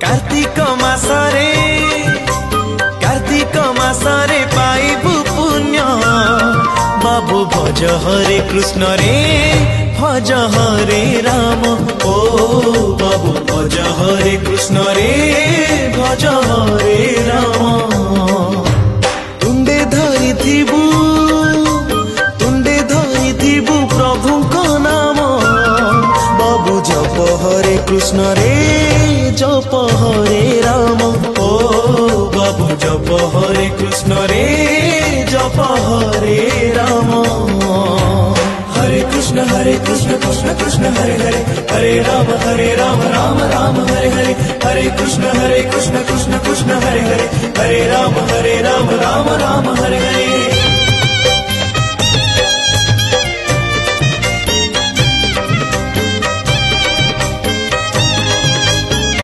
कार्तिक मासरे पाइबु पुण्य बाबू भज हरे कृष्ण रे भज हरे राम ओ बाबू भज हरे कृष्ण रे भज हरे राम तुंडे धरी थिबु प्रभु को नाम बाबू जप हरे कृष्ण रे जप हरे राम ओ बाबू जप हरे कृष्ण रे जप हरे राम हरे कृष्ण कृष्ण कृष्ण हरे हरे हरे राम राम राम हरे हरे हरे कृष्ण कृष्ण कृष्ण हरे हरे हरे राम राम राम हरे हरे।